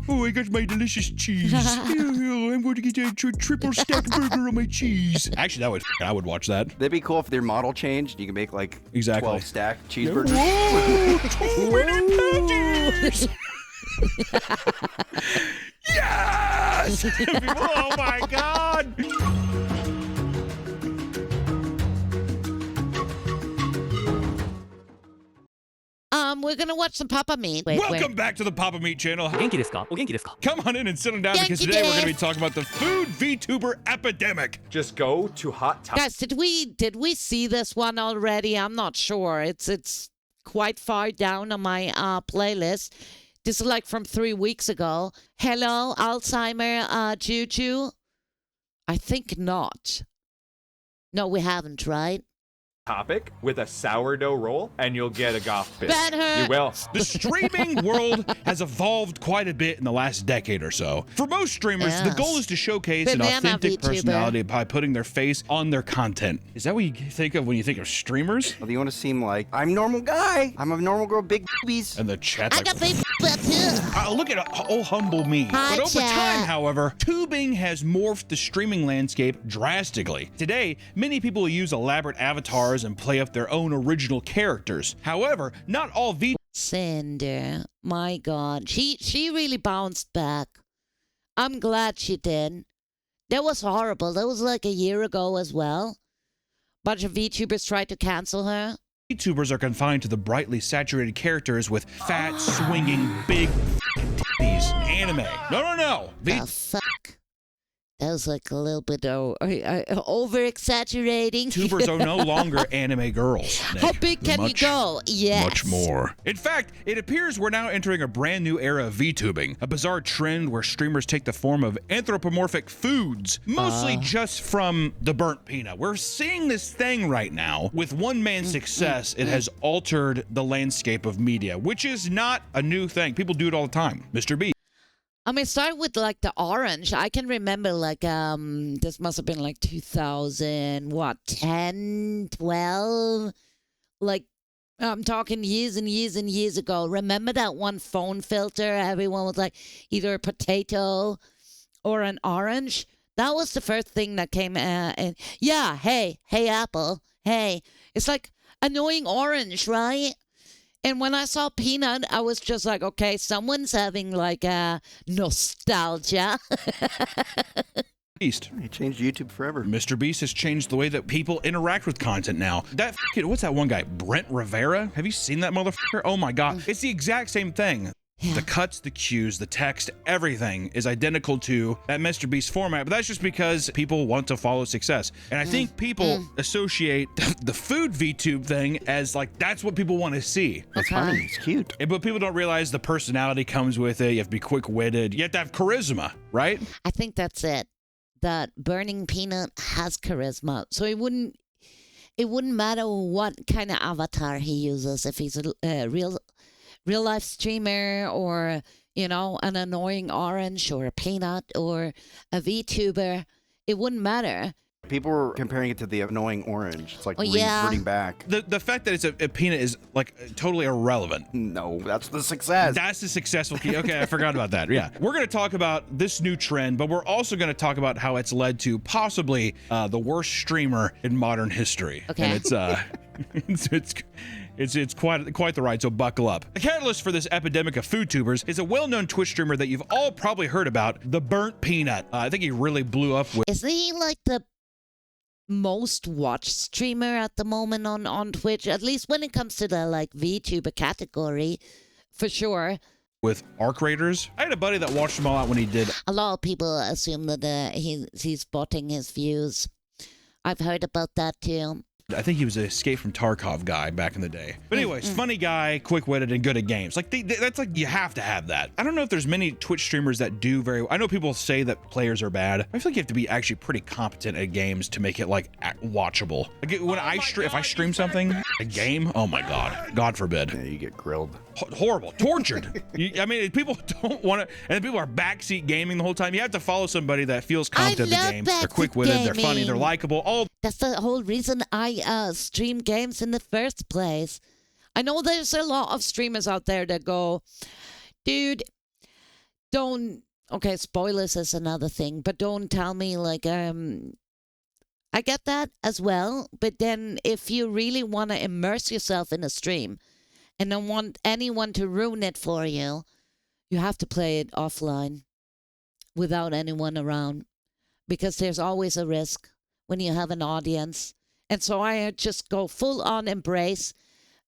Oh, I got my delicious cheese. I'm going to get a triple stack burger on my cheese. Actually, I would watch that. That'd be cool if their model changed. You can make like Exactly. 12 stack cheeseburgers. Whoa! 2-minute Yes! Oh my God! We're gonna watch some Papa Meat. Welcome back to the Papa Meat channel. Genki desu ka? O genki desu ka? Come on in and sit down because today we're going to be talking about the food VTuber epidemic. Just go to Hot Topic. Guys, did we see this one already? I'm not sure. It's quite far down on my playlist. This is like from 3 weeks ago. Hello, Alzheimer, Juju? I think not. No, we haven't, right? Topic with a sourdough roll, and you'll get a goth bit. Better. You will. The streaming world has evolved quite a bit in the last decade or so. For most streamers, the goal is to showcase an authentic personality by putting their face on their content. Is that what you think of when you think of streamers? Well, you want to seem like, I'm a normal guy. I'm a normal girl, big boobies. And the chat's I like, got big too. look at oh humble me. Hi, but over chat. time, however, tubing has morphed the streaming landscape drastically. Today, many people use elaborate avatars and play up their own original characters. However, not all Cinder, my God, she really bounced back. I'm glad she did. That was horrible. That was like a year ago as well. Bunch of VTubers tried to cancel her. VTubers are confined to the brightly saturated characters with fat, swinging, big titties. Anime. No. The fuck? That was like a little bit over-exaggerating. VTubers are no longer anime girls. Nick. How big can you go? Yes. Much more. In fact, it appears we're now entering a brand new era of VTubing, a bizarre trend where streamers take the form of anthropomorphic foods, mostly just from the burnt peanut. We're seeing this thing right now. With one man's success, it has altered the landscape of media, which is not a new thing. People do it all the time. Mr. B. I mean, start with like the orange. I can remember like this must have been like 2010, 12. Like I'm talking years and years and years ago. Remember that one phone filter? Everyone was like either a potato or an orange. That was the first thing that came in. Yeah, hey Apple, hey. It's like annoying orange, right? And when I saw Peanut, I was just like, okay, someone's having like a nostalgia. Beast. He changed YouTube forever. Mr. Beast has changed the way that people interact with content now. That what's that one guy? Brent Rivera? Have you seen that motherfucker? Oh my God. It's the exact same thing. The cuts, the cues, the text, everything is identical to that Mr. Beast format, but that's just because people want to follow success. And I think people associate the food VTube thing as like, that's what people want to see. That's funny. It's cute. But people don't realize the personality comes with it. You have to be quick-witted. You have to have charisma, right? I think that's it. That Burning Peanut has charisma. So it wouldn't matter what kind of avatar he uses, if he's a real life streamer or, you know, an annoying orange or a peanut or a VTuber. It wouldn't matter. People were comparing it to the annoying orange. It's like yeah. reverting back. The fact that it's a peanut is like totally irrelevant. No, that's the success. That's the successful key. Okay, I forgot about that. Yeah. We're going to talk about this new trend, but we're also going to talk about how it's led to possibly the worst streamer in modern history. Okay. And it's quite the ride, so buckle up. The catalyst for this epidemic of foodtubers is a well-known Twitch streamer that you've all probably heard about, the Burnt Peanut. I think he really blew up with... Isn't he like the most watched streamer at the moment on Twitch? At least when it comes to the like VTuber category, for sure. With Arc Raiders. I had a buddy that watched them all out when he did. A lot of people assume that he's botting his views. I've heard about that too. I think he was an Escape from Tarkov guy back in the day. But anyways, funny guy, quick-witted, and good at games. Like, that's like, you have to have that. I don't know if there's many Twitch streamers that do very well. I know people say that players are bad. I feel like you have to be actually pretty competent at games to make it, like, watchable. Like, when if I stream something, a game, oh my God. God forbid. Yeah, you get grilled. Horrible. Tortured. I mean, people don't want to, and people are backseat gaming the whole time. You have to follow somebody that feels competent at the game. They're quick-witted, they're funny, they're likable, all. That's the whole reason I stream games in the first place. I know there's a lot of streamers out there that go, dude, don't. Okay, spoilers is another thing, but don't tell me like I get that as well, but then if you really want to immerse yourself in a stream and don't want anyone to ruin it for you, you have to play it offline without anyone around, because there's always a risk when you have an audience. And so I just go full on embrace,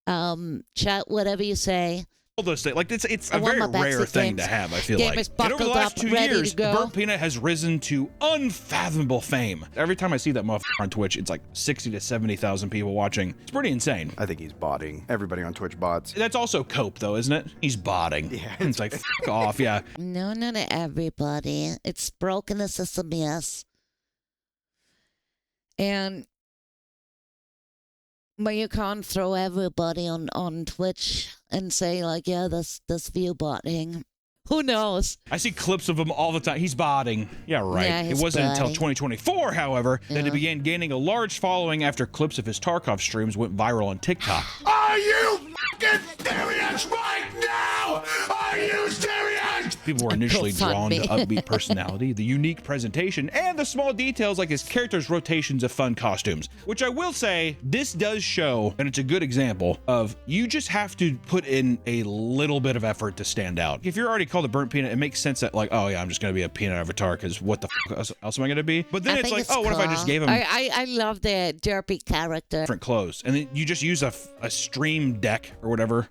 chat whatever you say. All those things, like it's I a want very my rare backseat thing games. to have. I feel Game like is and over the buckled last up, 2 ready years, to go. Burnt Peanut has risen to unfathomable fame. Every time I see that motherfucker on Twitch, it's like 60 to 70,000 people watching. It's pretty insane. I think he's botting. Everybody on Twitch bots. That's also cope, though, isn't it? He's botting. Yeah. It's like fuck off. Yeah. No, not everybody. It's broken the system, yes. But you can't throw everybody on Twitch and say like, yeah, that's view botting. Who knows? I see clips of him all the time. He's botting. Yeah, right. Yeah, it he's wasn't until botting. 2024, however, that he Yeah. began gaining a large following after clips of his Tarkov streams went viral on TikTok. Are you fucking serious right now? Are you serious? People were initially drawn to GoFundMe. upbeat personality, the unique presentation, and the small details like his character's rotations of fun costumes. Which I will say, this does show, and it's a good example of you just have to put in a little bit of effort to stand out. If you're already called a burnt peanut, it makes sense that like, oh yeah, I'm just gonna be a peanut avatar because what the else am I gonna be? But then I it's think like, oh, what if I just cool. gave him I love the derpy character. different clothes, and then you just use a stream deck or whatever,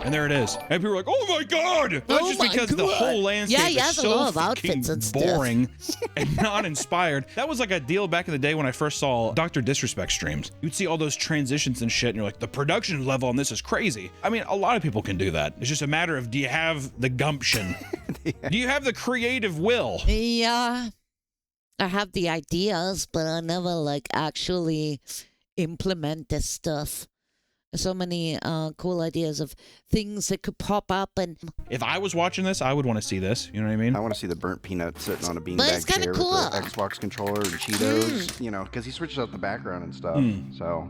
and there it is. And people are like, "Oh my god!" That's Oh just my because the God. whole landscape Yeah, he has is a so lot of fucking outfits and stuff. boring and not inspired. That was like a deal back in the day when I first saw Dr. Disrespect streams. You'd see all those transitions and shit, and you're like, the production level on this is crazy. I mean, a lot of people can do that. It's just a matter of, do you have the gumption? Do you have the creative will? Yeah, I have the ideas, but I never like actually implement this stuff. So many cool ideas of things that could pop up, and If I was watching this, I would want to see this. You know what I mean? I want to see the burnt peanut sitting on a But it's beanbag kinda chair cool. with the Xbox controller and Cheetos, you know, because he switches out the background and stuff. So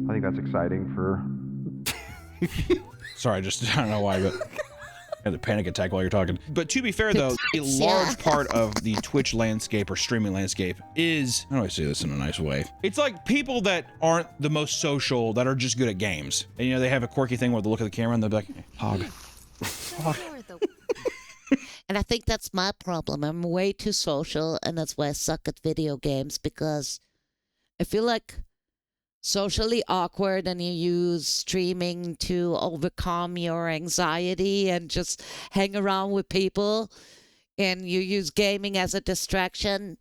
I think that's exciting for. Sorry, I don't know why, but I had a panic attack while you're talking. But to be fair, though, a large part of the Twitch landscape or streaming landscape is, how do I say this in a nice way? It's like people that aren't the most social, that are just good at games. And, you know, they have a quirky thing where they look at the camera and they'll be like, hog. I think that's my problem. I'm way too social, and that's why I suck at video games, because I feel like socially awkward, and you use streaming to overcome your anxiety and just hang around with people, and you use gaming as a distraction,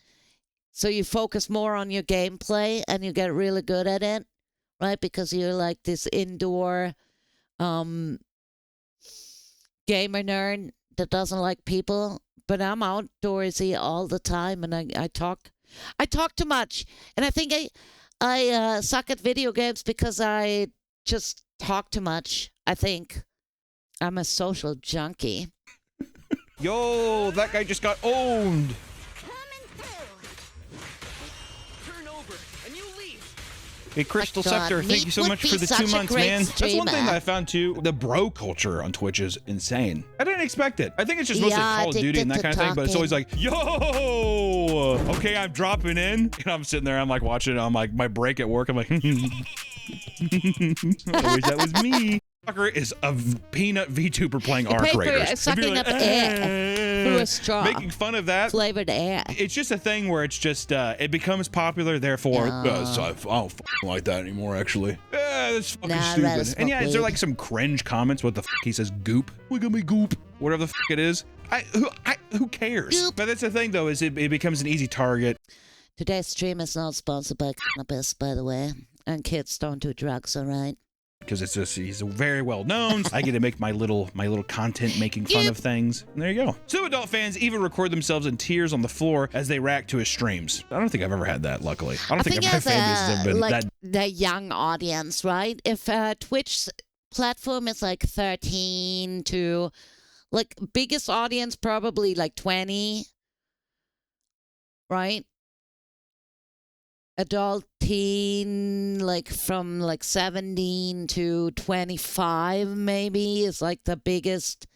so you focus more on your gameplay and you get really good at it, right? Because you're like this indoor gamer nerd that doesn't like people. But I'm outdoorsy all the time, and I talk too much, and I think I suck at video games because I just talk too much. I think I'm a social junkie. Yo, that guy just got owned. Hey, Crystal God, Scepter, thank you so Meat much would for be the such 2 a months, great man. That's one thing streamer. that I found too. The bro culture on Twitch is insane. I didn't expect it. I think it's just mostly Yeah, Call of Duty and that addicted kind of to thing, but it's always like, yo, okay, I'm dropping in. And I'm sitting there, I'm like watching it on like my break at work. I'm like, I wish that was me. Fucker is a peanut VTuber playing Arc paper Raiders. And sucking be up air through a straw. Making fun of that. Flavored air. It's just a thing where it's just it becomes popular, therefore so I don't like that anymore. Actually, that's fucking Nah, I'd rather stupid. smoke And yeah, is there weed. like some cringe comments? What the fuck he says? Goop. Look at me, goop. Whatever the fuck it is. Who cares? Goop. But that's the thing, though, is it becomes an easy target. Today's stream is not sponsored by cannabis, by the way. And kids don't do drugs, all right? Because it's just he's very well known. I get to make my little content making fun of things. And there you go. Some adult fans even record themselves in tears on the floor as they react to his streams. I don't think I've ever had that, luckily. I don't think my as fan base has ever been like that. the young audience, right? If Twitch platform is like 13 to like biggest audience probably like 20, right? Adult teen like from like 17 to 25 maybe is like the biggest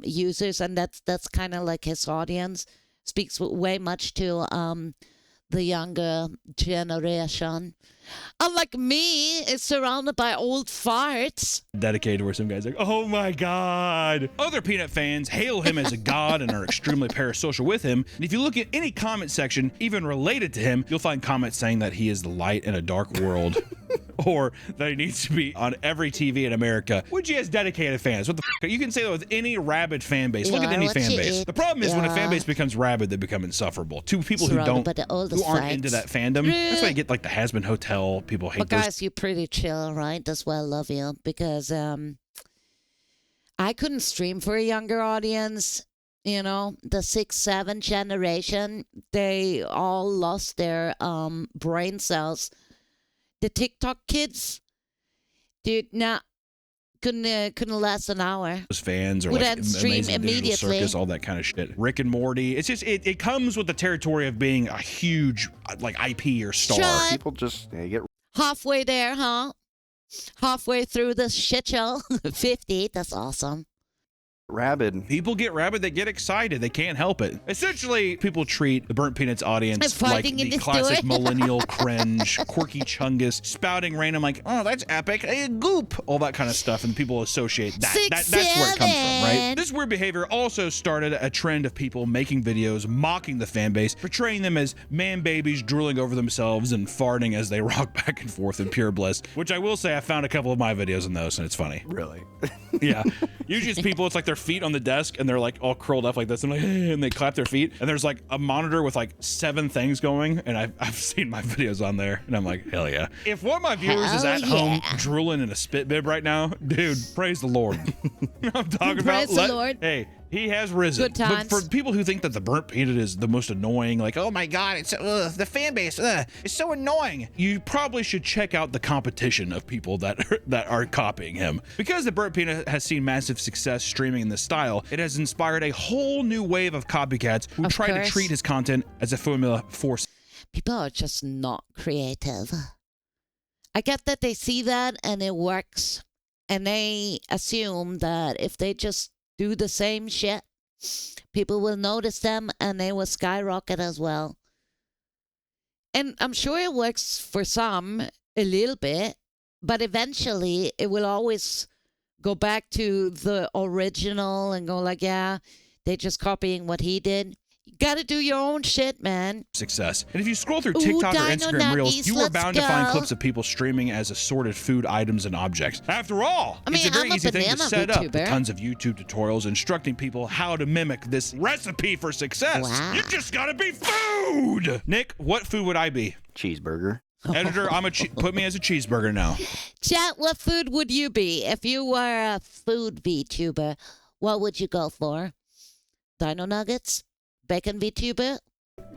users, and that's kind of like his audience. Speaks way much to the younger generation. Unlike me, it's surrounded by old farts. Dedicated where some guys like, oh my God. Other Peanut fans hail him as a god and are extremely parasocial with him. And if you look at any comment section, even related to him, you'll find comments saying that he is the light in a dark world. Or that he needs to be on every TV in America, which he has dedicated fans. What the f? You can say that with any rabid fan base. Look at any fan base. The problem is when a fan base becomes rabid, they become insufferable. To people who aren't into that fandom. That's why you get like the Has Been Hotel. People hate but guys, you're pretty chill, right? That's why I love you, because I couldn't stream for a younger audience. You know, the 6, 7 generation, they all lost their brain cells. The TikTok kids, dude, couldn't last an hour. Those fans are would like stream Amazing Digital immediately. Circus, all that kind of shit. Rick and Morty. It's just it comes with the territory of being a huge like IP or star. Shut. People just get Halfway there, huh? Halfway through this shit show. 50. That's awesome. rabid. People get rabid, they get excited, they can't help it. Essentially, people treat the Burnt Peanuts audience like the classic millennial cringe, quirky chungus, spouting random like, oh, that's epic, goop, all that kind of stuff, and people associate that. That's where it comes from, right? This weird behavior also started a trend of people making videos mocking the fan base, portraying them as man babies drooling over themselves and farting as they rock back and forth in pure bliss, which I will say I found a couple of my videos in those, and it's funny. Really? Yeah. Usually it's people, it's like their feet on the desk and they're like all curled up like this and like, hey, and they clap their feet and there's like a monitor with like 7 things going, and I've seen my videos on there and I'm like, hell yeah. If one of my viewers is at home drooling in a spit bib right now, dude, praise the Lord. I'm talking praise about the Lord. Hey, he has risen. Good times. But for people who think that the Burnt Peanut is the most annoying, like, oh my God, it's the fan base, it's so annoying. You probably should check out the competition of people that are copying him. Because the Burnt Peanut has seen massive success streaming in this style, it has inspired a whole new wave of copycats who try to treat his content as a formula for. People are just not creative. I get that they see that and it works, and they assume that if they just do the same shit, people will notice them and they will skyrocket as well. And I'm sure it works for some a little bit, but eventually it will always go back to the original and go like, yeah, they're just copying what he did. You gotta do your own shit, man. Success. And if you scroll through TikTok or Instagram Reels, you are bound to find clips of people streaming as assorted food items and objects. After all, it's a very easy thing to set up with tons of YouTube tutorials instructing people how to mimic this recipe for success. Wow. You just gotta be food! Nick, what food would I be? Cheeseburger. Editor, put me as a cheeseburger now. Chat, what food would you be? If you were a food VTuber, what would you go for? Dino nuggets? Bacon VTuber?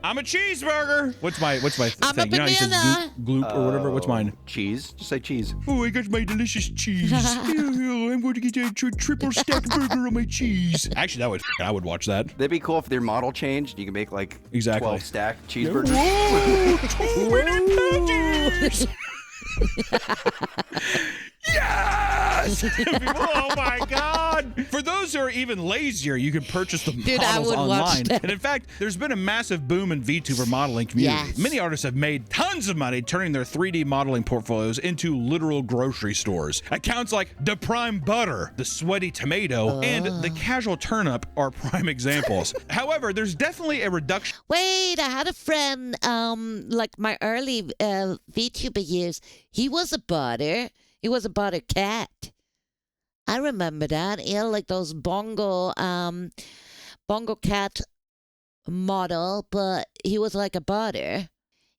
I'm a cheeseburger. What's my thing? I'm a banana. You know, gloop or whatever. What's mine? Cheese. Just say cheese. Oh, I got my delicious cheese. I'm going to get a triple stack burger on my cheese. Actually, I would watch that. That'd be cool if their model changed. You can make like 12 stack cheeseburgers. Whoa! 2 minute Yes! Oh my God! For those who are even lazier, you can purchase the models online. And in fact, there's been a massive boom in VTuber modeling community. Yes. Many artists have made tons of money turning their 3D modeling portfolios into literal grocery stores. Accounts like The Prime Butter, The Sweaty Tomato, and The Casual Turnip are prime examples. However, there's definitely a reduction. Wait, I had a friend, like my early VTuber years. He was a butter. He was a butter cat. I remember that. He had like those bongo cat model, but he was like a butter.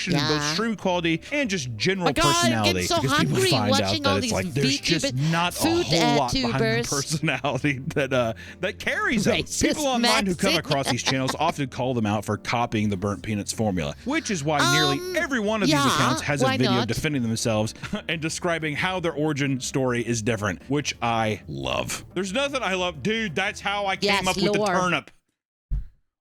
Yeah. Both stream quality and just general personality. I'm so because hungry people find watching out all that these it's like there's just not a whole lot behind the personality that carries them. People online who come across these channels often call them out for copying the Burnt Peanuts formula, which is why nearly every one of these accounts has a video defending themselves and describing how their origin story is different, which I love. There's nothing I love. Dude, that's how I came up with the turnip.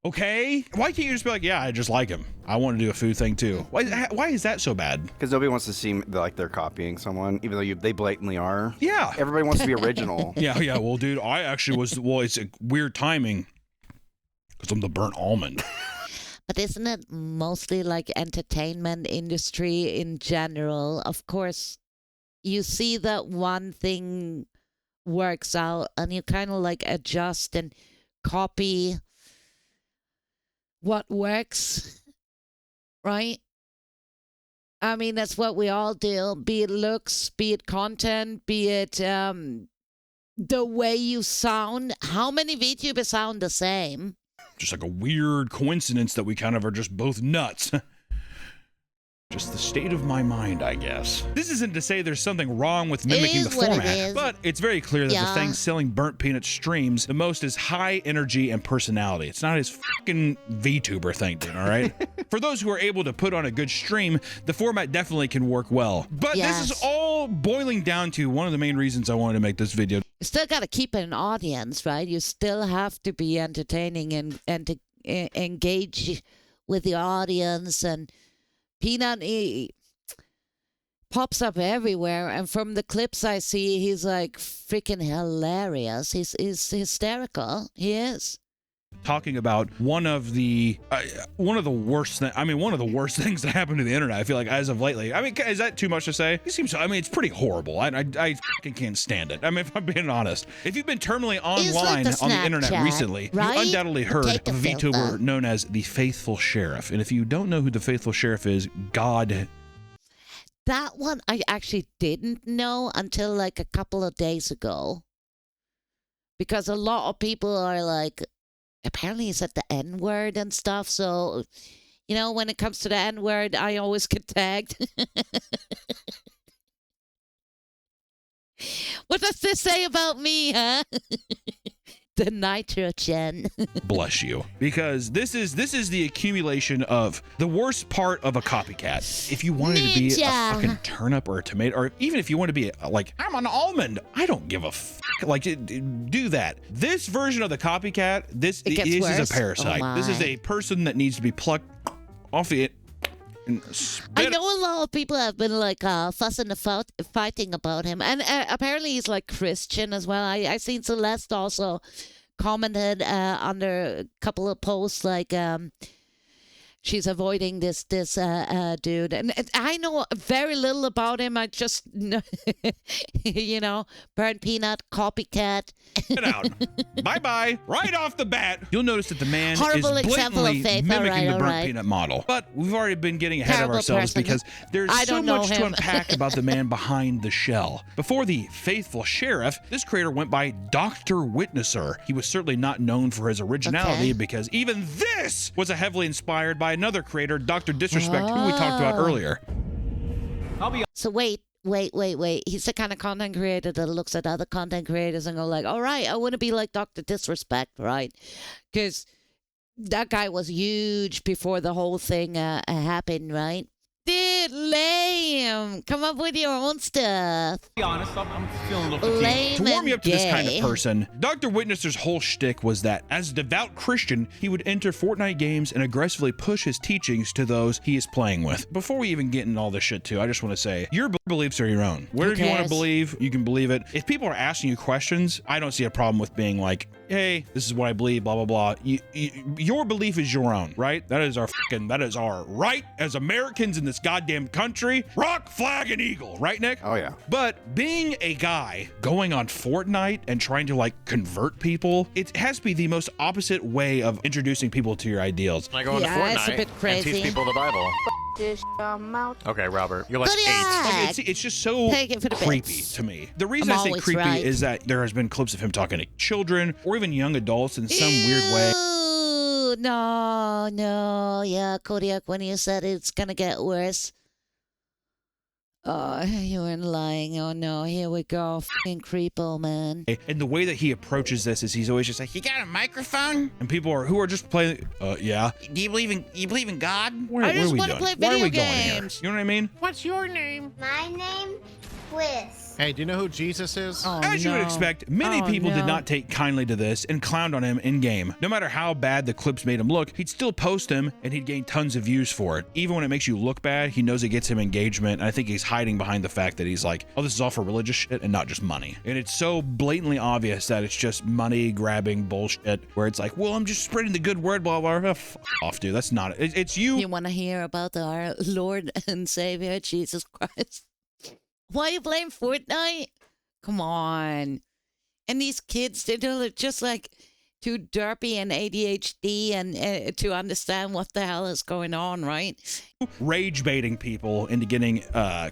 Okay? Why can't you just be like, yeah, I just like him. I want to do a food thing too. Why is that so bad? Because nobody wants to seem like they're copying someone, even though they blatantly are. Yeah. Everybody wants to be original. Yeah. Well, dude, I actually was, well, it's a weird timing because I'm the burnt almond. But isn't it mostly like entertainment industry in general? Of course, you see that one thing works out and you kind of like adjust and copy what works, right? I mean, that's what we all do, be it looks, be it content, be it the way you sound. How many VTubers sound the same? Just like a weird coincidence that we kind of are just both nuts. Just the state of my mind, I guess. This isn't to say there's something wrong with mimicking the format, but it's very clear that the thing selling burnt peanut streams the most is high energy and personality. It's not his fucking VTuber thing, dude, all right? For those who are able to put on a good stream, the format definitely can work well. But this is all boiling down to one of the main reasons I wanted to make this video. You still got to keep an audience, right? You still have to be entertaining and to engage with the audience. And Peanut, he pops up everywhere, and from the clips I see, he's like freaking hilarious. He's hysterical. He is. Talking about one of the worst things that happened to the internet, I feel like, as of lately. I mean, is that too much to say? It seems, I mean, it's pretty horrible. I fucking can't stand it. I mean, if I'm being honest. If you've been terminally online on the internet recently, right? You undoubtedly heard of a VTuber known as the Faithful Sheriff. And if you don't know who the Faithful Sheriff is, God... That one I actually didn't know until like a couple of days ago. Because a lot of people are like, apparently he said the N-word and stuff. So, you know, when it comes to the N-word, I always get tagged. What does this say about me, huh? The nitrogen. Bless you. Because this is the accumulation of the worst part of a copycat. If you wanted to be a fucking turnip or a tomato, or even if you want to be like, I'm an almond, I don't give a fuck. Like, do that. This version of the copycat, this is a parasite. This is a person that needs to be plucked off it. I know a lot of people have been like fussing and fighting about him, and apparently he's like Christian as well. I seen Celeste also commented under a couple of posts like she's avoiding this dude, and I know very little about him. I just know, you know, burnt peanut, copycat. Get out. Bye-bye. Right off the bat. You'll notice that the man Horrible is blatantly mimicking the burnt right. peanut model. But we've already been getting ahead Terrible of ourselves person. because there's so much to unpack about the man behind the shell. Before the Faithful Sheriff, this creator went by DrWitnesser. He was certainly not known for his originality because even this was heavily inspired by another creator, Dr. Disrespect, who we talked about earlier. So wait. He's the kind of content creator that looks at other content creators and go like, all right, I want to be like Dr. Disrespect, right? Because that guy was huge before the whole thing happened, right? Dude, lame. Come up with your own stuff. To be honest, I'm feeling a little Lame To warm you up to this kind of gay. person, Dr. Witnesser's whole shtick was that, as a devout Christian, he would enter Fortnite games and aggressively push his teachings to those he is playing with. Before we even get into all this shit too, I just want to say, your beliefs are your own. Whatever you want to believe, you can believe it. If people are asking you questions, I don't see a problem with being like, hey, this is what I believe, blah, blah, blah. Your belief is your own, right? That is our right as Americans in this goddamn country. Rock, flag, and eagle, right, Nick? Oh, yeah. But being a guy going on Fortnite and trying to like convert people, it has to be the most opposite way of introducing people to your ideals. I go into Fortnite it's a bit crazy. and teach people the Bible. Okay, Robert, you're like 8. Like, it's just so creepy to me. The reason I say creepy is that there has been clips of him talking to children or even young adults in some weird way. No, yeah, Kodiak, when you said it's gonna get worse. Oh, you weren't lying. Oh no, here we go. Fucking creepo, man. And the way that he approaches this is he's always just like, you got a microphone? And people who are just playing, yeah. Do you believe in God? I just want to play video games. You know what I mean? What's your name? My name twist. Hey, do you know who Jesus is? Oh, As you would no. expect, many Oh, people did no. not take kindly to this and clowned on him in-game. No matter how bad the clips made him look, he'd still post them and he'd gain tons of views for it. Even when it makes you look bad, he knows it gets him engagement, and I think he's hiding behind the fact that he's like, oh, this is all for religious shit and not just money. And it's so blatantly obvious that it's just money-grabbing bullshit where it's like, well, I'm just spreading the good word, blah, blah, blah. F off, dude. That's not it. It's you. You want to hear about our Lord and Savior, Jesus Christ? Why you blame Fortnite? Come on. And these kids, they're just like too derpy and ADHD and to understand what the hell is going on, right? Rage baiting people into getting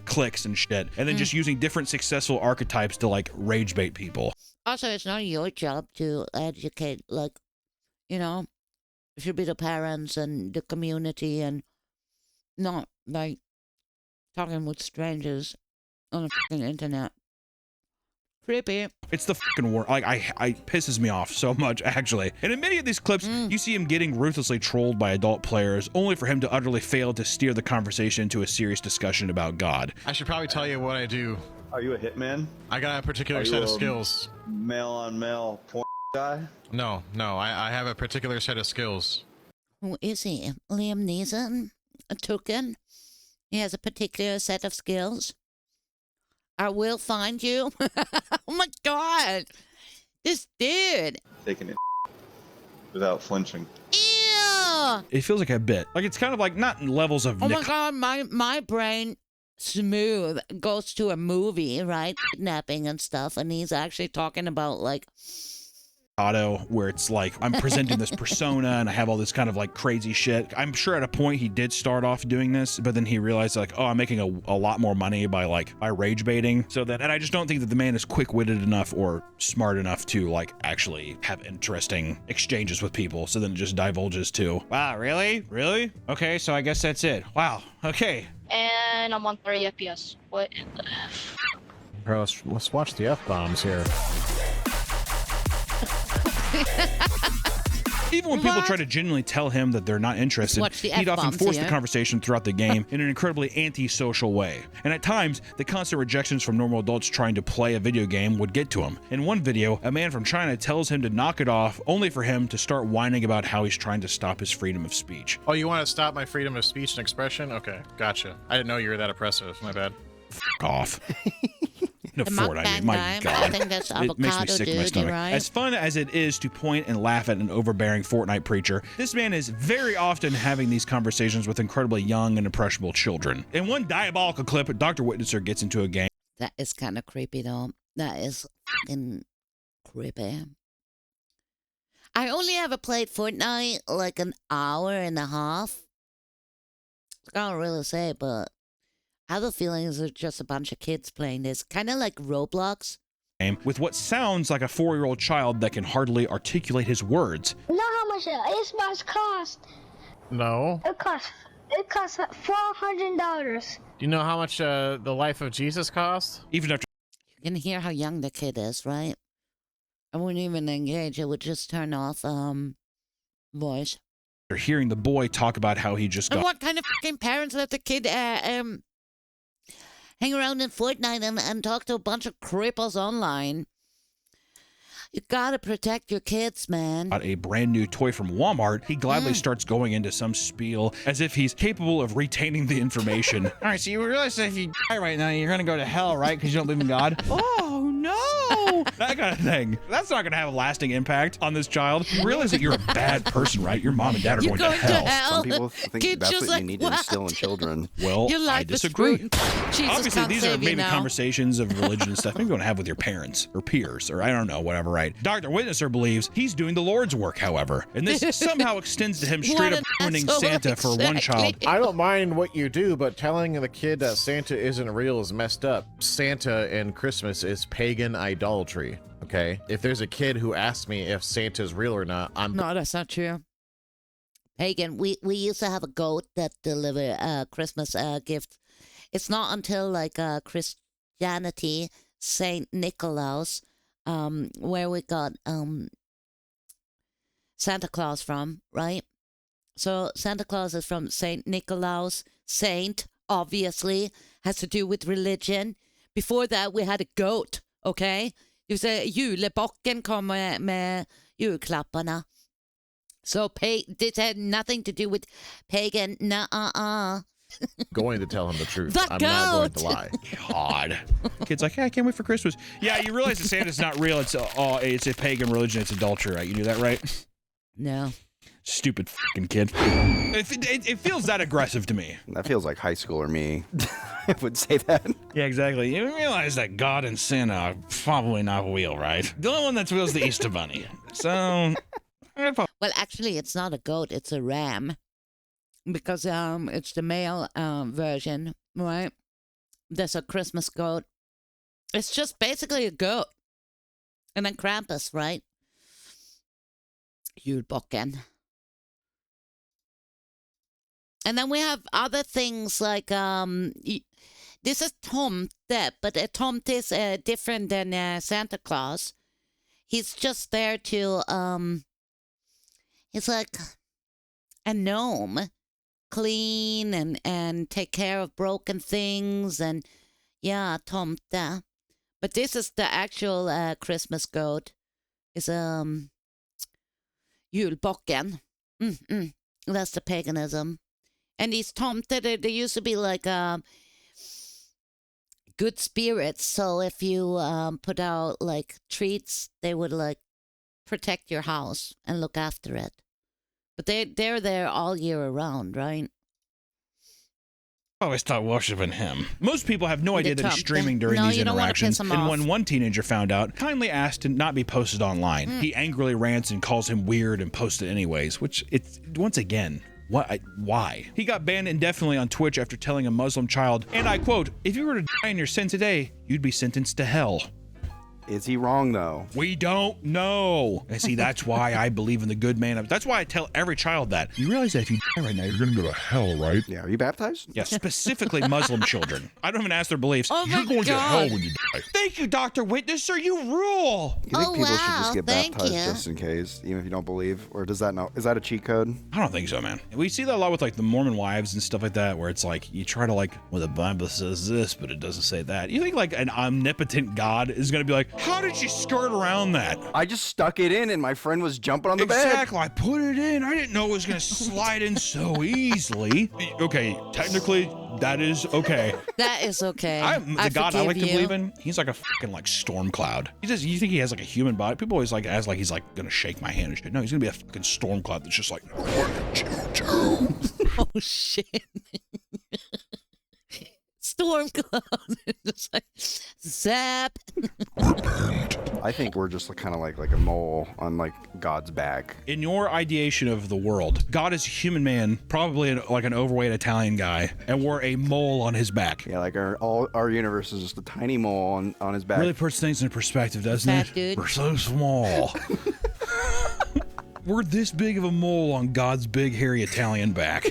clicks and shit, and then just using different successful archetypes to like rage bait people. Also, it's not your job to educate, like, you know, it should be the parents and the community and not like talking with strangers on the fucking internet. Creepy. It's the fucking war. Like, I pisses me off so much, actually. And in many of these clips, you see him getting ruthlessly trolled by adult players, only for him to utterly fail to steer the conversation into a serious discussion about God. I should probably tell you what I do. Are you a hitman? I got a particular set of skills. Male on male porn guy? No, I have a particular set of skills. Who is he? Liam Neeson? A token? He has a particular set of skills. I will find you. Oh my God. This dude. Taking it without flinching. Ew. It feels like a bit. Like, it's kind of like not in levels of Oh my God, my brain smooth goes to a movie, right? Kidnapping and stuff, and he's actually talking about like Auto, where it's like, I'm presenting this persona and I have all this kind of like crazy shit. I'm sure at a point he did start off doing this, but then he realized like, oh, I'm making a lot more money by rage baiting. So that, and I just don't think that the man is quick-witted enough or smart enough to like actually have interesting exchanges with people. So then it just divulges to, wow, really? Really? Okay, so I guess that's it. Wow. Okay. And I'm on 30 FPS. What in the F? Bro, let's watch the F-bombs here. Even when people try to genuinely tell him that they're not interested, he'd often force the conversation throughout the game in an incredibly anti-social way. And at times, the constant rejections from normal adults trying to play a video game would get to him. In one video, a man from China tells him to knock it off, only for him to start whining about how he's trying to stop his freedom of speech. Oh, you want to stop my freedom of speech and expression? Okay, gotcha. I didn't know you were that oppressive. My bad. F off. No, The Fortnite, mukbang my guy. God. I think that's It makes me avocado sick in my dude, stomach. right? As fun as it is to point and laugh at an overbearing Fortnite preacher, this man is very often having these conversations with incredibly young and impressionable children. In one diabolical clip, DrWitnesser gets into a game. That is kind of creepy, though. That is fucking creepy. I only ever played Fortnite like an hour and a half. I can't really say, but I have a feeling it's just a bunch of kids playing this. Kind of like Roblox. With what sounds like a 4-year-old child that can hardly articulate his words. You know how much an Xbox cost? No. It costs $400. Do you know how much the life of Jesus cost? Even after You can hear how young the kid is, right? I wouldn't even engage. It would just turn off voice. hearing the boy talk about how he just And got what kind of fucking parents let the kid hang around in Fortnite and talk to a bunch of cripples online? You gotta protect your kids, man. a brand new toy from Walmart, he gladly starts going into some spiel as if he's capable of retaining the information. All right, so you realize that if you die right now, you're gonna go to hell, right? Because you don't believe in God? Oh, no! That kind of thing. That's not gonna have a lasting impact on this child. You realize that you're a bad person, right? Your mom and dad are You're going to hell. Some people think Kids that's just what like, you need to what? instill in children. Well, Your I life is disagree. screwed. Jesus Obviously, can't these are save you maybe now. conversations of religion and stuff maybe you want to have with your parents or peers or I don't know, whatever, right? DrWitnesser believes he's doing the Lord's work, however, and this somehow extends to him straight What up an ruining asshole, Santa for one child. exactly. I don't mind what you do, but telling the kid that Santa isn't real is messed up. Santa and Christmas is pagan idolatry, okay? If there's a kid who asks me if Santa's real or not, I'm... No, that's not true. Pagan, we used to have a goat that delivered Christmas gifts. It's not until like Christianity, Saint Nicholas, where we got Santa Claus from, right? So Santa Claus is from Saint Nicholas. Saint, obviously, has to do with religion. Before that, we had a goat, okay? Det vill säga julebocken kom med julklapparna. So this had nothing to do with pagan. Going to tell him the truth. The I'm not going to goat. lie. God. Kid's like, yeah, I can't wait for Christmas. Yeah, you realize that Santa's not real. It's a pagan religion. It's adultery, right? You knew that, right? No. Stupid fucking kid. It feels that aggressive to me. That feels like high schooler me. I would say that. Yeah, exactly. You realize that God and Santa are probably not real, right? The only one that's real is the Easter Bunny. So... Well, actually, it's not a goat. It's a ram. Because it's the male version, right? There's a Christmas goat. It's just basically a goat. And then Krampus, right? Julbocken. And then we have other things like this is tomte, but a tomte is different than Santa Claus. He's just there to he's like a gnome, clean and take care of broken things, and yeah, tomte. But this is the actual Christmas goat. It's julbocken. That's the paganism. And these tomte, they used to be like good spirits. So if you put out like treats, they would like protect your house and look after it. But they're there all year around, right? I always thought worshiping him. Most people have no idea that he's tomte. streaming during No, these you don't wanna interactions. piss him And off. when one teenager found out, kindly asked to not be posted online. He angrily rants and calls him weird and posts it anyways, which it's once again. Why? He got banned indefinitely on Twitch after telling a Muslim child, and I quote, "If you were to die in your sin today, you'd be sentenced to hell." Is he wrong, though? We don't know. And see, that's why I believe in the good man. That's why I tell every child that. You realize that if you die right now, you're going to go to hell, right? Yeah, are you baptized? Yeah, specifically Muslim children. I don't even ask their beliefs. Oh my You're going to God. hell when you die. Thank you, DrWitnesser. You rule. You think Oh, people should wow, just get thank baptized you. just in case, even if you don't believe? Or does that is that a cheat code? I don't think so, man. We see that a lot with like the Mormon wives and stuff like that, where it's like you try to like, well, the Bible says this, but it doesn't say that. You think like an omnipotent God is going to be like, how did you skirt around that? I just stuck it in and my friend was jumping on the bed. Exactly. I put it in. I didn't know it was going to slide in so easily. Okay, technically, that is okay. That is okay. The God I like to forgive you. believe in, he's like a fucking like storm cloud. You think he has like a human body? People always like ask like he's like gonna shake my hand and shit. No, he's gonna be a fucking storm cloud that's just like, what did you do? Oh shit. Storm cloud. Just like zap. I think we're just kind of like a mole on like God's back. In your ideation of the world, God is a human man, probably like an overweight Italian guy, and we're a mole on his back. Yeah, like our universe is just a tiny mole on his back. Really puts things in perspective, doesn't Fat it? dude. We're so small. We're this big of a mole on God's big hairy Italian back.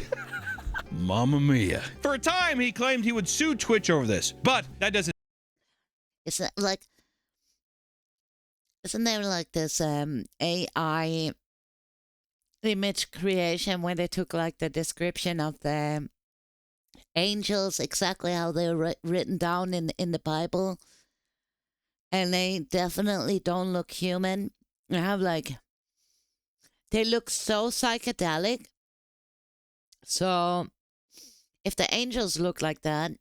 Mamma mia. For a time, he claimed he would sue Twitch over this, but that doesn't. Isn't there like this AI image creation where they took like the description of the angels, exactly how they're written down in the Bible, and they definitely don't look human. I have like, they look so psychedelic. So if the angels look like that,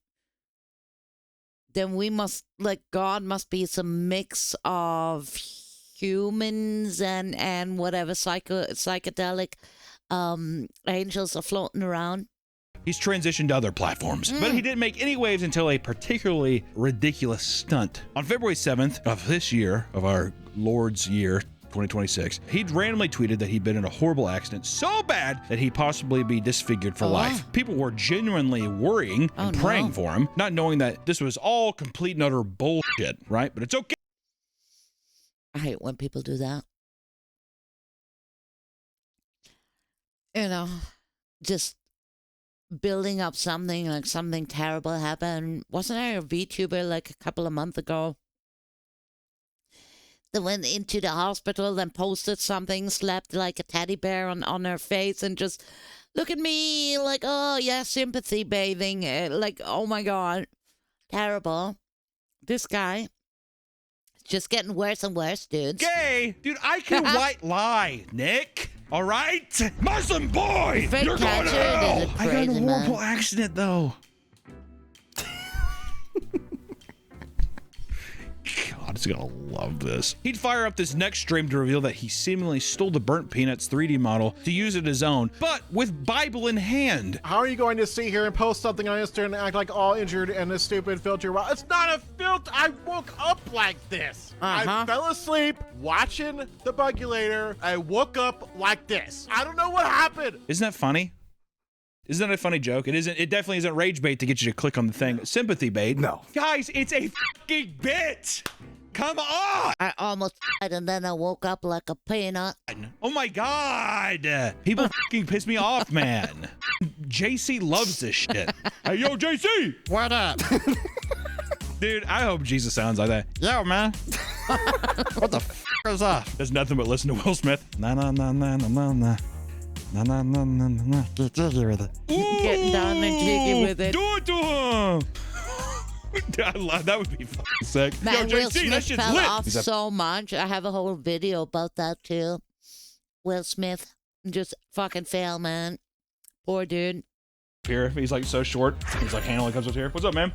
then we must, like, God must be some mix of humans and whatever psychedelic angels are floating around. He's transitioned to other platforms, but he didn't make any waves until a particularly ridiculous stunt. On February 7th of this year, of our Lord's year, 2026, he'd randomly tweeted that he'd been in a horrible accident so bad that he'd possibly be disfigured for life. People were genuinely worrying and praying for him, not knowing that this was all complete and utter bullshit, right? But it's okay. I hate when people do that. You know, just building up something like something terrible happened. Wasn't there a VTuber like a couple of months ago that went into the hospital, then posted something, slapped like a teddy bear on her face, and just look at me, like, oh yeah, sympathy bathing, like, oh my God, terrible. This guy is just getting worse and worse, dudes. Gay? Dude, I can white lie, Nick. All right? Muslim boy! Fake You're going to catcher hell! is a I got in a crazy horrible man. accident, though. God, he's gonna love this. He'd fire up this next stream to reveal that he seemingly stole the Burnt Peanuts 3D model to use it his own, but with Bible in hand. How are you going to sit here and post something on Instagram and act like all injured and this stupid filter? Well, it's not a filter. I woke up like this. I fell asleep watching the Bugulator. I woke up like this. I don't know what happened. Isn't that funny? Isn't that a funny joke? It isn't. It definitely isn't rage bait to get you to click on the thing. Sympathy bait. No. Guys, it's a fucking bit. Come on. I almost died and then I woke up like a peanut. Oh my God. People fucking piss me off, man. JC loves this shit. Hey, yo, JC. What up? Dude, I hope Jesus sounds like that. Yo, man. What the f is that? There's nothing but listen to Will Smith. Nah, nah, nah, nah, nah, nah, nah. No, no, no, no, no, no. Get jiggy with it. Getting down and jiggy with it. Do it to him. I love that. Would be fucking sick. Man, Yo, Will JC, that Smith shit's fell lit. off so much. I have a whole video about that too. Will Smith just fucking fell, man. Poor dude. Here, he's like so short. He's like handling comes up here. What's up, man?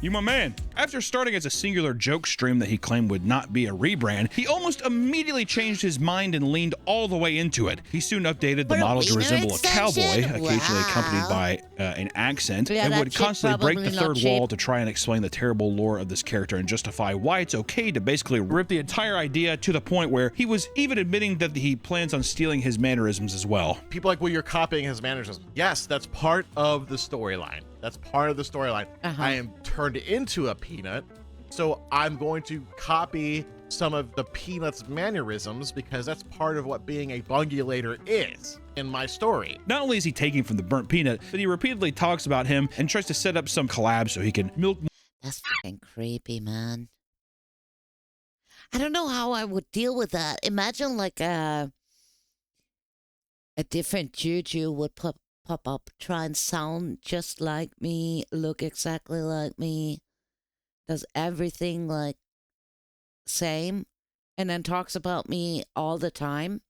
You my man. After starting as a singular joke stream that he claimed would not be a rebrand, he almost immediately changed his mind and leaned all the way into it. He soon updated the For a model to wiener resemble a cowboy, extension? occasionally accompanied Wow. by an accent, Yeah, and that would shit constantly break the probably not third cheap. wall to try and explain the terrible lore of this character and justify why it's okay to basically rip the entire idea, to the point where he was even admitting that he plans on stealing his mannerisms as well. People like, well, you're copying his mannerisms. Yes, that's part of the storyline. That's part of the storyline. I am turned into a peanut, so I'm going to copy some of the peanut's mannerisms because that's part of what being a bungulator is in my story. Not only is he taking from the Burnt Peanut, but he repeatedly talks about him and tries to set up some collab so he can milk. That's fucking creepy, man. I don't know how I would deal with that. Imagine like a different juju would pop up, try and sound just like me, look exactly like me, does everything like same, and then talks about me all the time.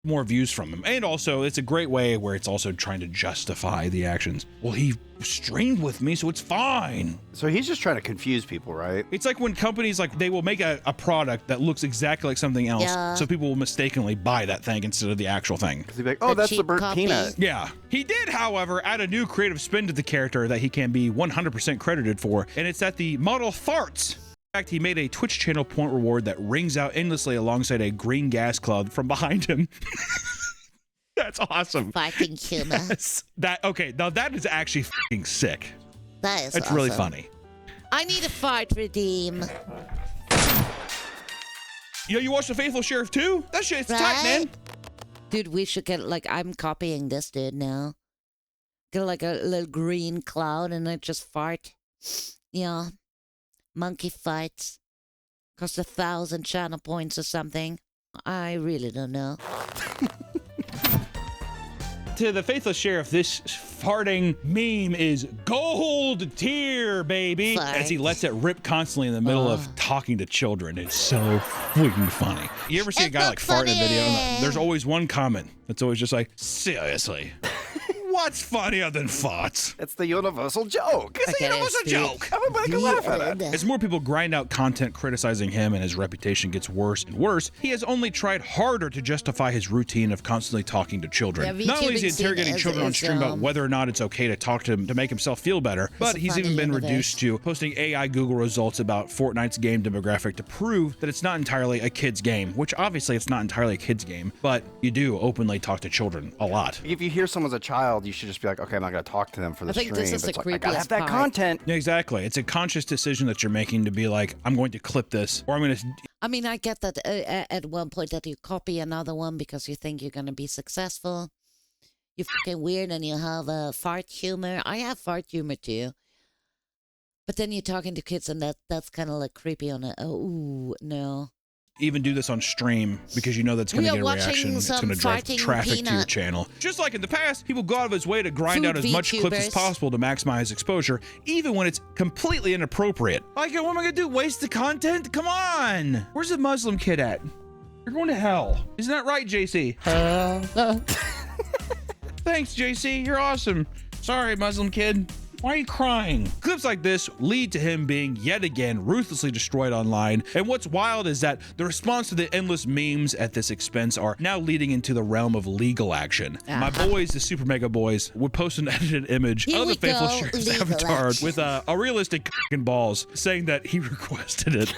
More views from him. And also, it's a great way where it's also trying to justify the actions. Well, he streamed with me, so it's fine. So he's just trying to confuse people, right? It's like when companies, like, they will make a product that looks exactly like something else, Yeah. so people will mistakenly buy that thing instead of the actual thing. He'd be like, oh, The that's the cheap burnt copy. peanut. Yeah. He did, however, add a new creative spin to the character that he can be 100% credited for, and it's that the model farts. In fact, he made a Twitch channel point reward that rings out endlessly alongside a green gas cloud from behind him. That's awesome. Fucking humor. Yes. Okay, now that is actually fucking sick. That is That's really awesome. funny. I need a fart redeem. Yo, you watched The Faithful Sheriff too? That shit's tight, man. Dude, we should get, like, I'm copying this dude now. Get, like, a little green cloud and then just fart. Yeah. Monkey farts. Cost 1,000 channel points or something. I really don't know. To the Faithless Sheriff, this farting meme is gold tier, baby. Fart. As he lets it rip constantly in the middle of talking to children. It's so freaking funny. You ever see a It's guy not like fart in a video? funny. And there's always one comment that's always just like, seriously. What's funnier than farts? It's the universal joke. It's a universal joke. Everybody can laugh at it. As more people grind out content criticizing him and his reputation gets worse and worse, he has only tried harder to justify his routine of constantly talking to children. Yeah, Not only is he VTubing scene interrogating is- children on is, stream about whether or not it's okay to talk to him to make himself feel better, but a he's funny even been universe. reduced to posting AI Google results about Fortnite's game demographic to prove that it's not entirely a kid's game, which obviously it's not entirely a kid's game, but you do openly talk to children a lot. If you hear someone's a child, you should just be like, okay, I'm not going to talk to them for the think stream. this is But the it's like, I gotta creepiest have that part. content. Yeah, exactly. It's a conscious decision that you're making to be like, I'm going to clip this, or I'm going to I mean, I get that at one point that you copy another one because you think you're going to be successful. You're fucking weird and you have fart humor. I have fart humor too. But then you're talking to kids and that's kind of like creepy on it. Oh, ooh, no. even do this on stream because you know that's going to get a reaction. It's going to drive traffic to your channel. Just like in the past, people go out of his way to grind out as much clips as possible to maximize exposure, even when it's completely inappropriate. Like, what am I going to do? Waste the content? Come on. Where's the Muslim kid at? You're going to hell. Isn't that right, JC? Thanks, JC. You're awesome. Sorry, Muslim kid. Why are you crying? Clips like this lead to him being yet again ruthlessly destroyed online. And what's wild is that the response to the endless memes at this expense are now leading into the realm of legal action. My boys, the Super Mega Boys, would post an edited image of the Faithful Sheriff's avatar with a realistic and balls saying that he requested it.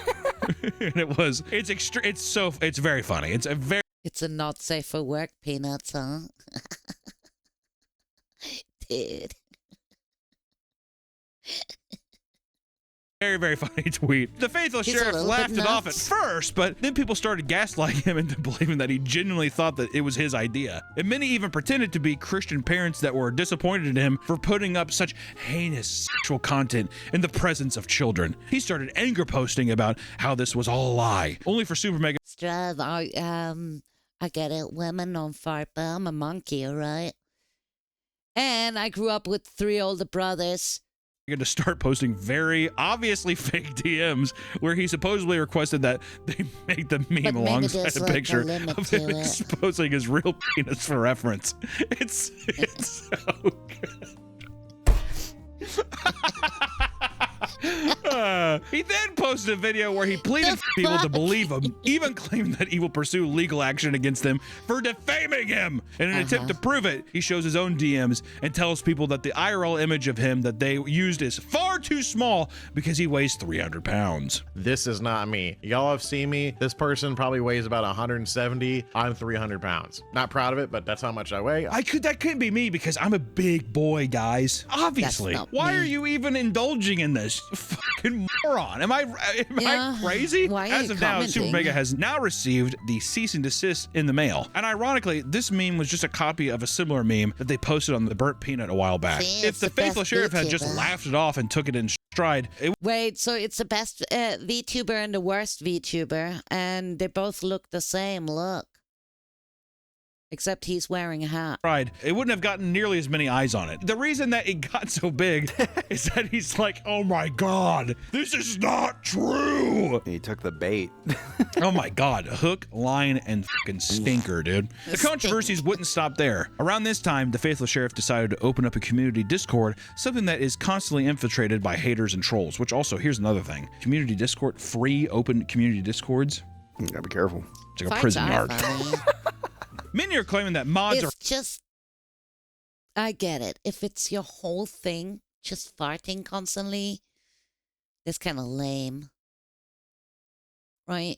And it's very funny. It's a not safe for work peanuts, huh? Dude. Very, very funny tweet. The Faithful Sheriff laughed it off at first, but then people started gaslighting him into believing that he genuinely thought that it was his idea. And many even pretended to be Christian parents that were disappointed in him for putting up such heinous sexual content in the presence of children. He started anger posting about how this was all a lie, only for Super Mega. Strav, I get it. Women don't fart, but I'm a monkey, all right? And I grew up with 3 older brothers. To start posting very obviously fake DMs where he supposedly requested that they make the meme alongside a picture of him exposing his real penis for reference. It's so good. He then posted a video where he pleaded for people to believe him, even claiming that he will pursue legal action against them for defaming him. In an attempt to prove it, he shows his own DMs and tells people that the IRL image of him that they used is far too small because he weighs 300 pounds. This is not me. Y'all have seen me. This person probably weighs about 170. I'm 300 pounds. Not proud of it, but that's how much I weigh. That couldn't be me because I'm a big boy, guys. Obviously. Why are you even indulging in this? Fucking moron. Am I crazy? As of now, Super Mega has now received the cease and desist in the mail. And ironically, this meme was just a copy of a similar meme that they posted on the Burnt Peanut a while back. If the Faithful Sheriff had just laughed it off and took it in stride. Wait, so it's the best VTuber and the worst VTuber, and they both look the same. Look. Except he's wearing a hat. Right. It wouldn't have gotten nearly as many eyes on it. The reason that it got so big is that he's like, oh my God, this is not true. He took the bait. Oh my God. Hook, line, and fucking stinker, dude. The controversies wouldn't stop there. Around this time, the Faithful Sheriff decided to open up a community Discord, something that is constantly infiltrated by haters and trolls, which also, here's another thing. Community Discord, free open community Discords. You gotta be careful. It's like a prison yard. Many are claiming that mods are just, I get it. If it's your whole thing, just farting constantly, that's kind of lame. Right?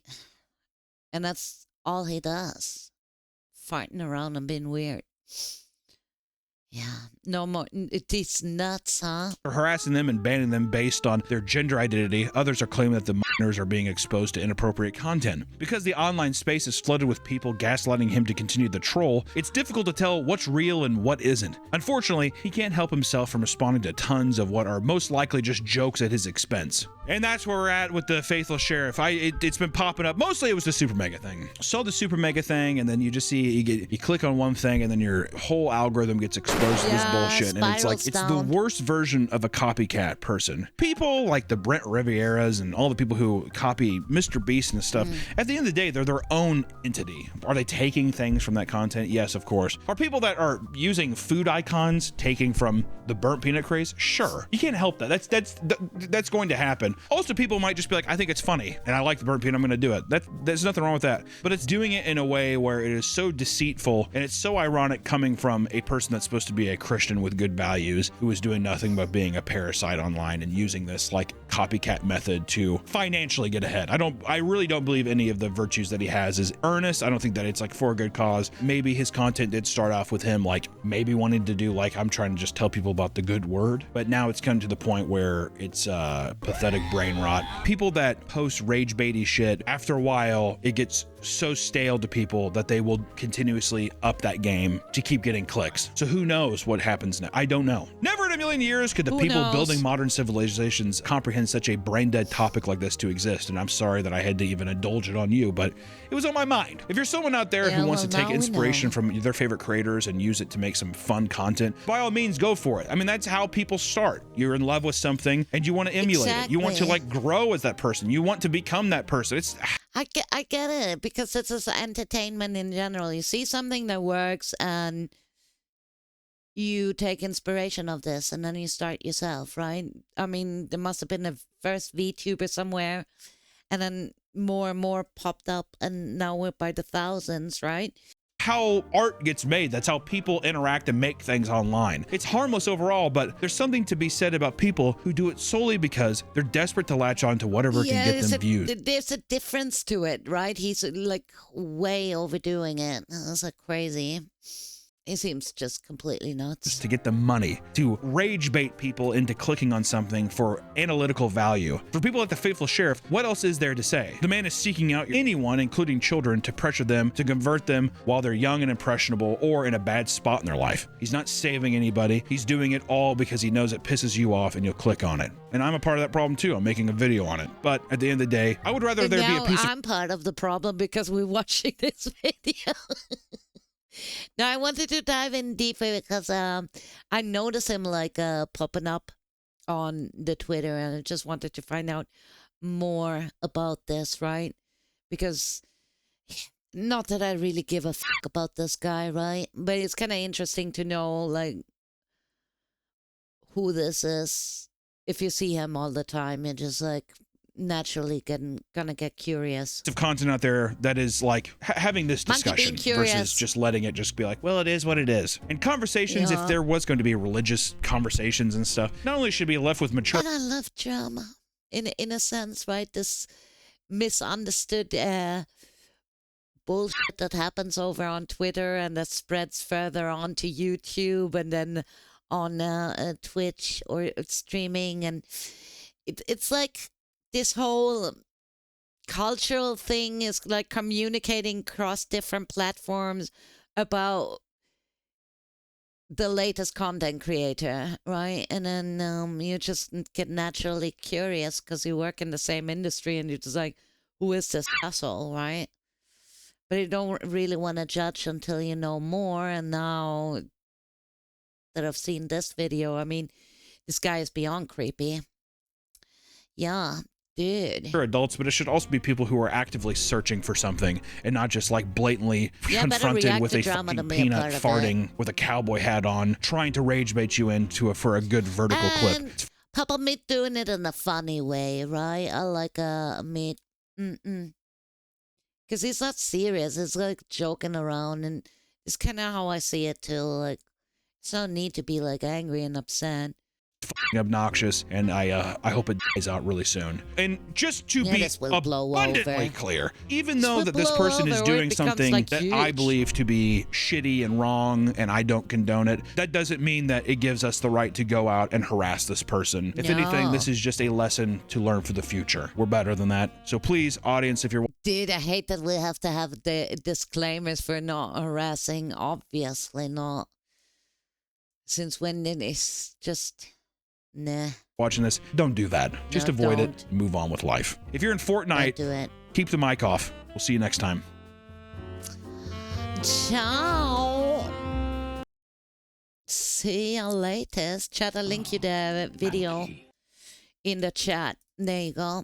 And that's all he does. Farting around and being weird. Yeah, no more. It's nuts, huh? Harassing them and banning them based on their gender identity. Others are claiming that the minors are being exposed to inappropriate content. Because the online space is flooded with people gaslighting him to continue the troll, it's difficult to tell what's real and what isn't. Unfortunately, he can't help himself from responding to tons of what are most likely just jokes at his expense. And that's where we're at with the Faithful Sheriff. It's been popping up. Mostly it was the Super Mega thing. Saw the Super Mega thing, and then you just see, you click on one thing, and then your whole algorithm gets exposed to this bullshit. And it's like, it's the worst version of a copycat person. People like the Brent Rivieras and all the people who copy Mr. Beast and stuff, at the end of the day, they're their own entity. Are they taking things from that content? Yes, of course. Are people that are using food icons taking from the burnt peanut craze? Sure. You can't help that. That's going to happen. Also, people might just be like, I think it's funny and I like the burnt peanut, I'm going to do it. There's nothing wrong with that. But it's doing it in a way where it is so deceitful and it's so ironic coming from a person that's supposed to be a Christian with good values who is doing nothing but being a parasite online and using this like copycat method to financially get ahead. I really don't believe any of the virtues that he has is earnest. I don't think that it's like for a good cause. Maybe his content did start off with him like maybe wanting to do like, I'm trying to just tell people about the good word, but now it's come to the point where it's pathetic brain rot. People that post rage baity shit, after a while it gets so stale to people that they will continuously up that game to keep getting clicks. So who knows what happens now? I don't know. Never in a million years could the Who people knows? building modern civilizations comprehend such a brain-dead topic like this to exist. And I'm sorry that I had to even indulge it on you, but it was on my mind. If you're someone out there Yeah, who wants well, to take now we inspiration know. from their favorite creators and use it to make some fun content, by all means, go for it. I mean, that's how people start. You're in love with something and you want to emulate it. You want to Exactly. like grow as that person. You want to become that person. It's I get it, because it's just entertainment in general. You see something that works and you take inspiration of this and then you start yourself, right? I mean, there must have been a first VTuber somewhere and then more and more popped up and now we're by the thousands, right? how art gets made. That's how people interact and make things online. It's harmless overall, but there's something to be said about people who do it solely because they're desperate to latch on to whatever can get them views. There's a difference to it, right? He's like way overdoing it. That's like crazy. He seems just completely nuts. To get the money, to rage bait people into clicking on something for analytical value. For people like the Faithful Sheriff, what else is there to say? The man is seeking out anyone, including children, to pressure them, to convert them while they're young and impressionable or in a bad spot in their life. He's not saving anybody. He's doing it all because he knows it pisses you off and you'll click on it. And I'm a part of that problem too. I'm making a video on it. But at the end of the day, I would rather And there be now a piece of... I'm part of the problem because we're watching this video. Now, I wanted to dive in deeper because I noticed him like popping up on the Twitter, and I just wanted to find out more about this, right? Because not that I really give a fuck about this guy, right? But it's kind of interesting to know like who this is. If you see him all the time, you're just like naturally gonna get curious. Of content out there that is like having this Monkey being discussion curious. versus just letting it just be like, well, it is what it is. And conversations, Yeah. if there was going to be religious conversations and stuff, not only should be left with mature But I love drama in a sense, right? This misunderstood bullshit that happens over on Twitter and that spreads further on to YouTube and then on Twitch or streaming, and it's like this whole cultural thing is like communicating across different platforms about the latest content creator, right? And then you just get naturally curious because you work in the same industry and you're just like, who is this asshole, right? But you don't really want to judge until you know more. And now that I've seen this video, I mean, this guy is beyond creepy. Yeah, dude. adults, but it should also be people who are actively searching for something and not just like blatantly Yeah, better confronted react with to a drama fucking than be a peanut part of farting with a cowboy hat on, trying to rage bait you into for a good vertical clip. And Papa Meat doing it in a funny way, right? I like Meat. Because he's not serious. It's like joking around, and it's kind of how I see it too. Like, it's no need to be like angry and upset. Obnoxious, and I hope it dies out really soon. And just to Yeah, be this will blow abundantly over. clear, even This though will that this blow person is over or it doing becomes, something like, that I huge. believe to be shitty and wrong, and I don't condone it, that doesn't mean that it gives us the right to go out and harass this person. If anything, No. this is just a lesson to learn for the future. We're better than that. So please, audience, if you're Dude, I hate that we have to have the disclaimers for not harassing. Obviously not. Since when it is just, nah. watching this, don't do that. Just No, avoid don't. it. Move on with life. If you're in Don't Fortnite, do it. keep the mic off. We'll see you next time. Ciao. See you later. Chat, I'll link you the video in the chat. There you go.